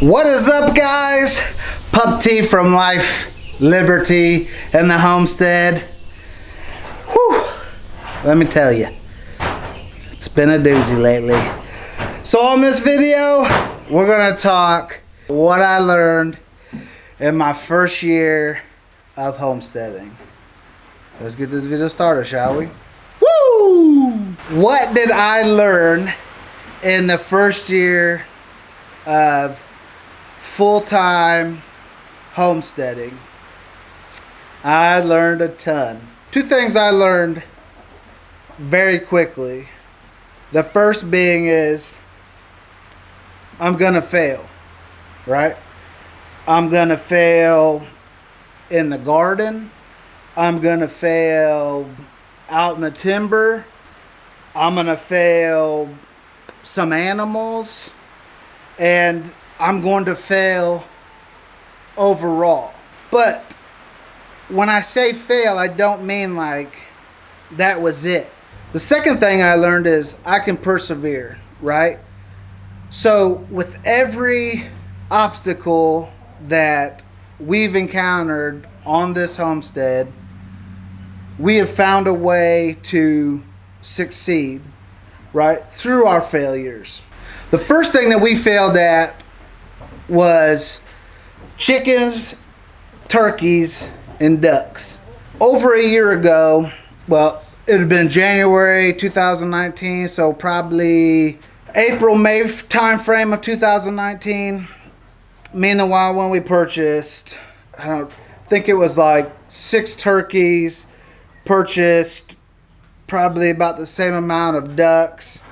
What is up, guys? Pup T from Life, Liberty, and the Homestead. Whew. Let me tell you, it's been a doozy lately. So on this video, we're gonna talk what I learned in my first year of homesteading. Let's get this video started, shall we? Woo! What did I learn in the first year of full-time homesteading? I learned a ton. Two things I learned very quickly. The first being is I'm gonna fail, right? I'm gonna fail in the garden. I'm gonna fail out in the timber. I'm gonna fail some animals. And I'm going to fail overall. But when I say fail, I don't mean like that was it. The second thing I learned is I can persevere, right? So with every obstacle that we've encountered on this homestead, we have found a way to succeed, right? Through our failures. The first thing that we failed at was chickens, turkeys, and ducks. Over a year ago, well, it had been January 2019, so probably April, May time frame of 2019. Me and the wild one, we purchased, I don't think it was like 6 turkeys, purchased probably about the same amount of ducks,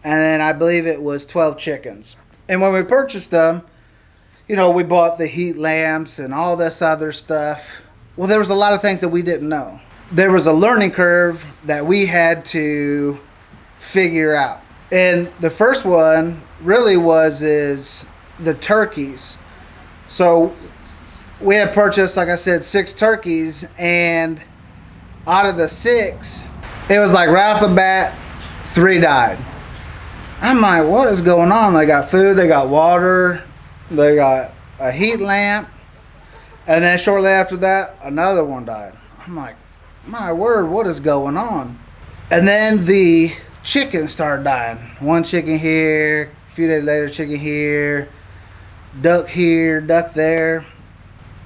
and then I believe it was 12 chickens. And when we purchased them, you know, we bought the heat lamps and all this other stuff. Well, there was a lot of things that we didn't know. There was a learning curve that we had to figure out. And the first one really is the turkeys. So we had purchased, like I said, 6 turkeys, and out of the 6, it was like right off the bat, 3 died. I'm like, what is going on? They got food, they got water, they got a heat lamp, and then shortly after that, another one died. I'm like, my word, what is going on? And then the chickens started dying. One chicken here, a few days later, chicken here, duck there.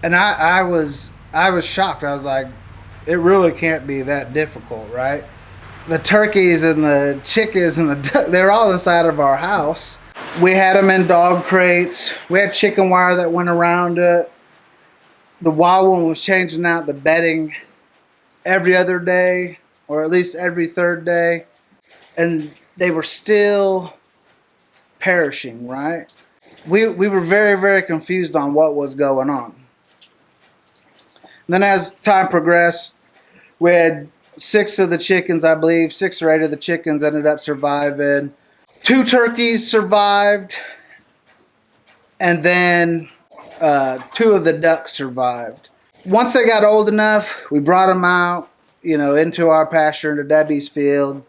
And I was shocked. I was like, it really can't be that difficult, right? The turkeys and the chickens and the duck, they're all inside of our house. We had them in dog crates. We had chicken wire that went around it. The wild one was changing out the bedding every other day, or at least every third day. And they were still perishing, right? We were very, very confused on what was going on. And then as time progressed, we had 6 of the chickens, I believe, 6 or 8 of the chickens ended up surviving. 2 turkeys survived, and then 2 of the ducks survived. Once they got old enough, we brought them out, you know, into our pasture, into Debbie's field.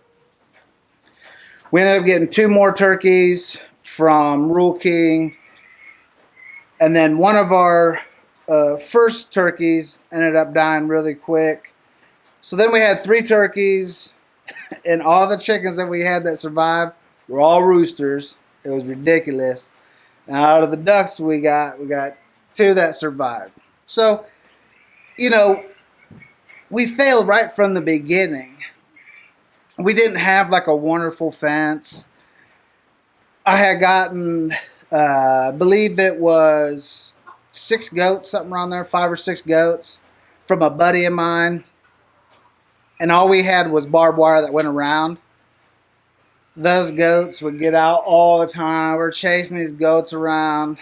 We ended up getting 2 more turkeys from Rule King, and then one of our first turkeys ended up dying really quick. So then we had 3 turkeys, and all the chickens that we had that survived were all roosters. It was ridiculous. And out of the ducks we got 2 that survived. So, you know, we failed right from the beginning. We didn't have like a wonderful fence. I had gotten, I believe it was 6 goats, something around there, 5 or 6 goats from a buddy of mine. And all we had was barbed wire that went around. Those goats would get out all the time. We're chasing these goats around.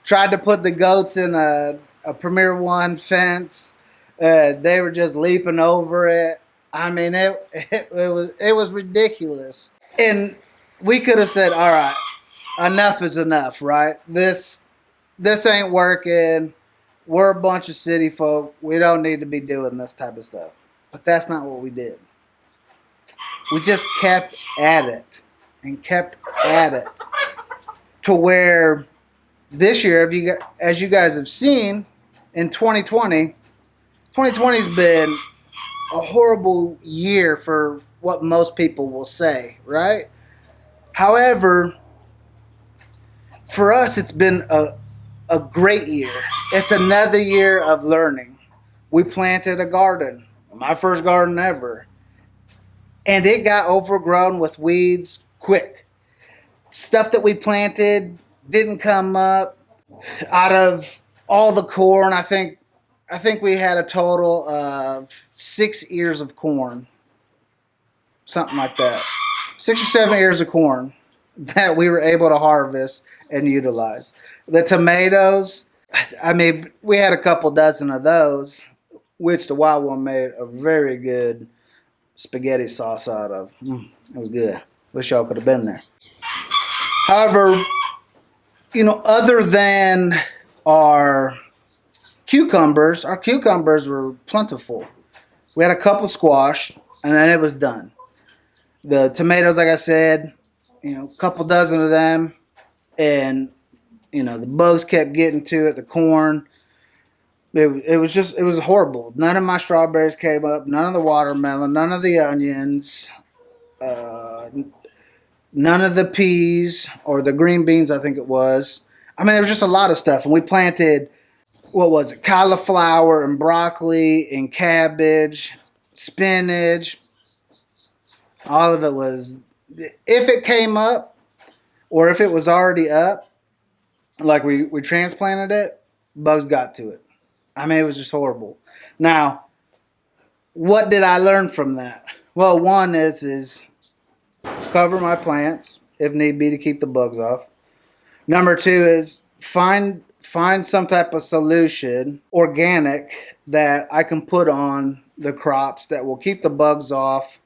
Tried to put the goats in a Premier One fence. They were just leaping over it. I mean, it was ridiculous. And we could have said, all right, enough is enough, right? This ain't working. We're a bunch of city folk. We don't need to be doing this type of stuff. But that's not what we did. We just kept at it and kept at it to where this year, as you guys have seen, in 2020, 2020's been a horrible year for what most people will say, right? However, for us, it's been a great year. It's another year of learning. We planted a garden, my first garden ever, and it got overgrown with weeds quick. Stuff that we planted didn't come up. Out of all the corn, I think we had a total of 6 ears of corn, something like that. 6 or 7 ears of corn that we were able to harvest and utilize. The tomatoes, I mean, we had a couple dozen of those, which the wild one made a very good spaghetti sauce out of. It was good. Wish y'all could have been there. However, other than our cucumbers were plentiful. We had a couple squash, and then it was done. The tomatoes, like I said, a couple dozen of them, and the bugs kept getting to it. The corn, it was horrible. None of my strawberries came up. None of the watermelon. None of the onions. None of the peas or the green beans. I think it was. I mean, there was just a lot of stuff, and we planted. What was it? Cauliflower and broccoli and cabbage, spinach. All of it was, if it came up or if it was already up, like we transplanted it, bugs got to it. I mean, it was just horrible. Now, what did I learn from that? Well, one is cover my plants if need be to keep the bugs off. Number two is find some type of solution, organic, that I can put on the crops that will keep the bugs off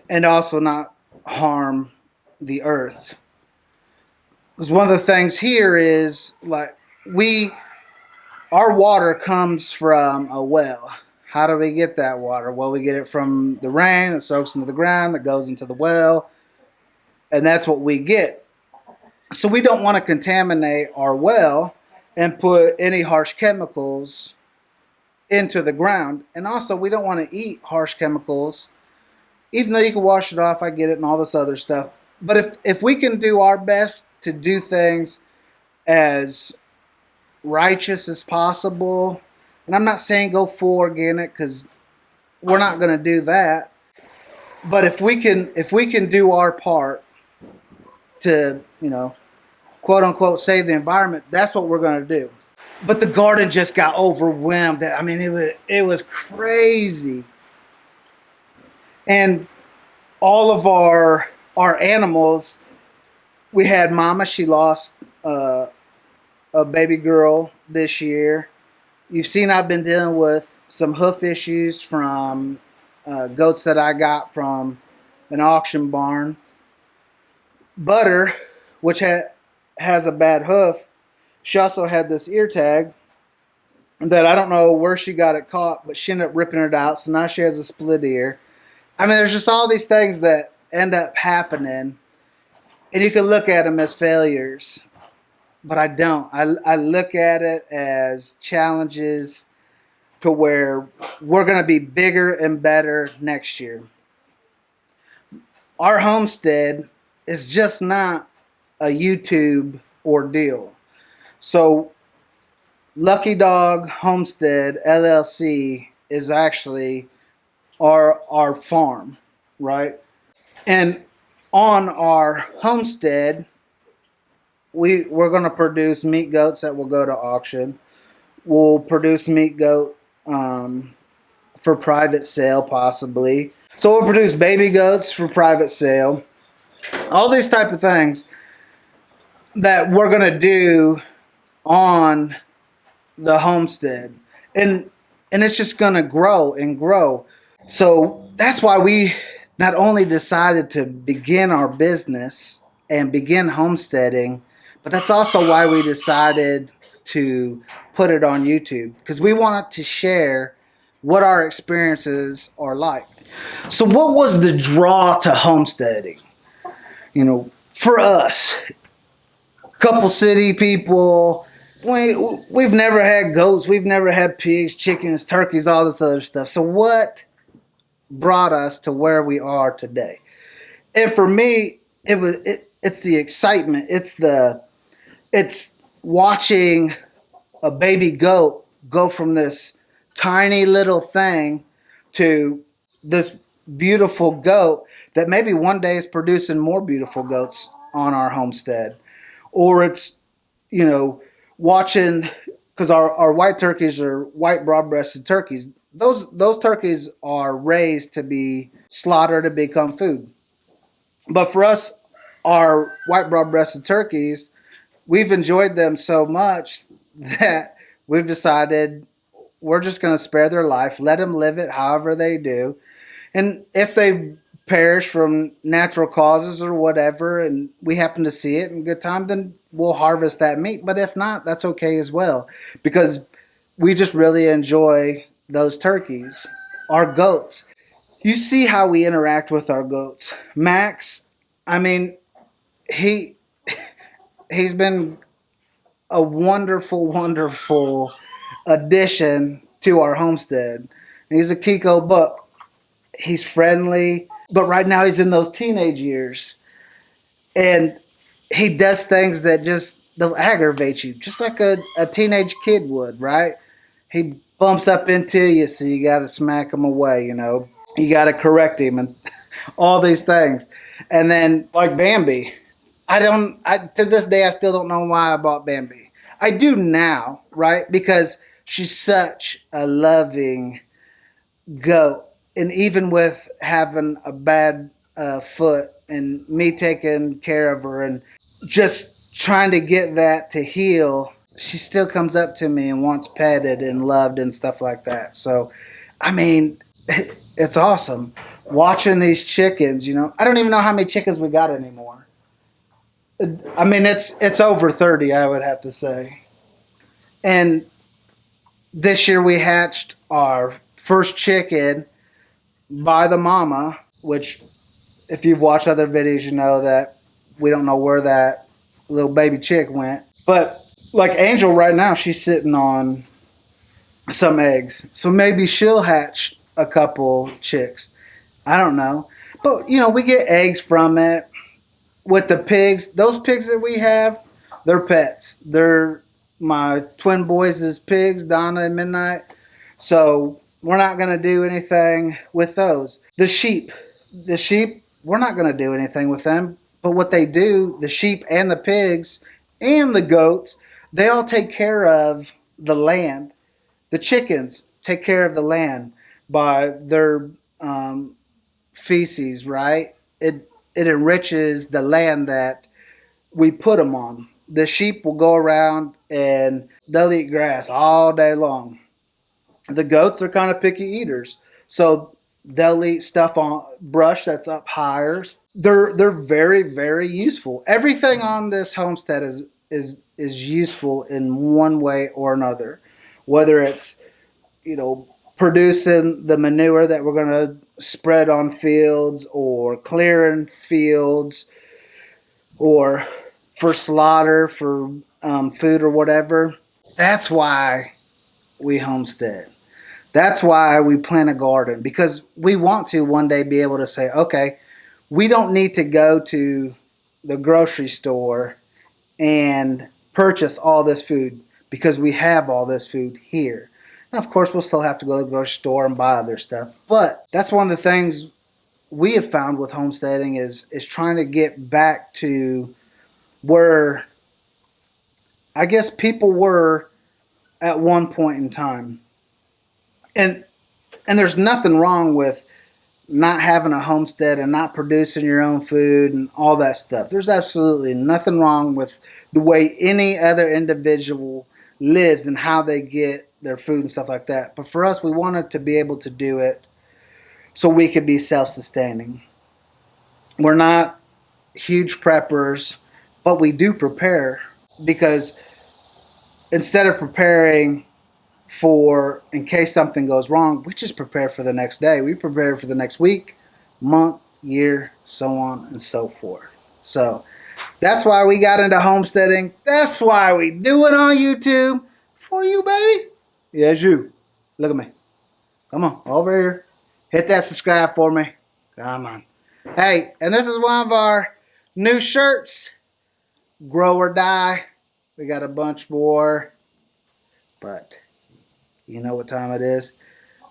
and also not harm the earth. Because one of the things here is, like, our water comes from a well. How do we get that water? Well, we get it from the rain that soaks into the ground, that goes into the well, and that's what we get. So we don't want to contaminate our well and put any harsh chemicals into the ground. And also, we don't want to eat harsh chemicals, even though you can wash it off, I get it, and all this other stuff. But if we can do our best to do things as righteous as possible, and I'm not saying go full organic, because we're not going to do that. But if we can do our part to, quote unquote, save the environment, that's what we're going to do. But the garden just got overwhelmed. I mean, it was crazy. And all of our animals, we had Mama, she lost a baby girl this year. You've seen I've been dealing with some hoof issues from goats that I got from an auction barn. Butter, which has a bad hoof, she also had this ear tag that I don't know where she got it caught, but she ended up ripping it out, so now she has a split ear. I mean, there's just all these things that end up happening, and you can look at them as failures, but I don't. I look at it as challenges to where we're going to be bigger and better next year. Our homestead is just not a YouTube ordeal. So Lucky Dog Homestead LLC is actually our farm, right? And on our homestead, we're going to produce meat goats that will go to auction. We'll produce meat goat for private sale, possibly. So we'll produce baby goats for private sale. All these type of things that we're going to do on the homestead. And it's just going to grow and grow. So that's why we not only decided to begin our business and begin homesteading, but that's also why we decided to put it on YouTube, because we wanted to share what our experiences are like. So what was the draw to homesteading? For us, couple city people. We've never had goats. We've never had pigs, chickens, turkeys, all this other stuff. So what brought us to where we are today? And for me, it's the excitement. It's watching a baby goat go from this tiny little thing to this beautiful goat that maybe one day is producing more beautiful goats on our homestead. Or it's, you know, watching, because our white turkeys are white broad-breasted turkeys. Those turkeys are raised to be slaughtered to become food. But for us, our white broad-breasted turkeys, we've enjoyed them so much that we've decided we're just going to spare their life, let them live it however they do. And if they perish from natural causes or whatever, and we happen to see it in good time, then we'll harvest that meat. But if not, that's okay as well, because we just really enjoy those turkeys. Our goats, you see how we interact with our goats. Max, I mean, he he's been a wonderful, wonderful addition to our homestead. He's a Kiko buck. He's friendly, but right now he's in those teenage years, and he does things that just they'll aggravate you, just like a teenage kid would, right? He bumps up into you, so you got to smack him away. You got to correct him, and all these things. And then like Bambi, to this day I still don't know why I bought Bambi. I do now, right? Because she's such a loving goat. And even with having a bad foot and me taking care of her and just trying to get that to heal, she still comes up to me and wants petted and loved and stuff like that. So, I mean, it's awesome watching these chickens. I don't even know how many chickens we got anymore. I mean, it's over 30, I would have to say. And this year we hatched our first chicken by the mama, which if you've watched other videos, you know that we don't know where that little baby chick went. But like Angel right now, she's sitting on some eggs. So maybe she'll hatch a couple chicks. I don't know. But, we get eggs from it. With the pigs, those pigs that we have, they're pets. They're my twin boys' pigs, Donna and Midnight. So we're not going to do anything with those. The sheep, we're not going to do anything with them. But what they do, the sheep and the pigs and the goats, they all take care of the land. The chickens take care of the land by their feces, right? It enriches the land that we put them on. The sheep will go around and they'll eat grass all day long. The goats are kind of picky eaters, so they'll eat stuff on brush that's up higher. They're very, very useful. Everything on this homestead is useful in one way or another, whether it's producing the manure that we're going to spread on fields or clearing fields or for slaughter for food or whatever. That's why we homestead. That's why we plant a garden, because we want to one day be able to say, okay, we don't need to go to the grocery store and purchase all this food because we have all this food here. And of course, we'll still have to go to the grocery store and buy other stuff. But that's one of the things we have found with homesteading is trying to get back to where I guess people were at one point in time. And there's nothing wrong with not having a homestead and not producing your own food and all that stuff. There's absolutely nothing wrong with the way any other individual lives and how they get their food and stuff like that. But for us, we wanted to be able to do it so we could be self-sustaining. We're not huge preppers, but we do prepare, because instead of preparing for in case something goes wrong, we just prepare for the next day. We prepare for the next week, month, year, so on and so forth. So That's why we got into homesteading. That's why we do it on YouTube. For you, baby. Yes, you. Look at me. Come on, over here. Hit that subscribe for me. Come on. Hey, and this is one of our new shirts. Grow or die. We got a bunch more. But you know what time it is.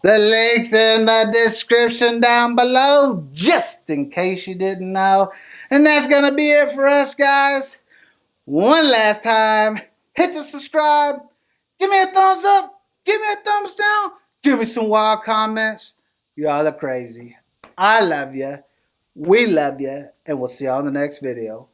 The link's in the description down below, just in case you didn't know. And that's going to be it for us, guys. One last time, hit the subscribe. Give me a thumbs up. Give me a thumbs down. Give me some wild comments. Y'all are crazy. I love you. We love you. And we'll see y'all in the next video.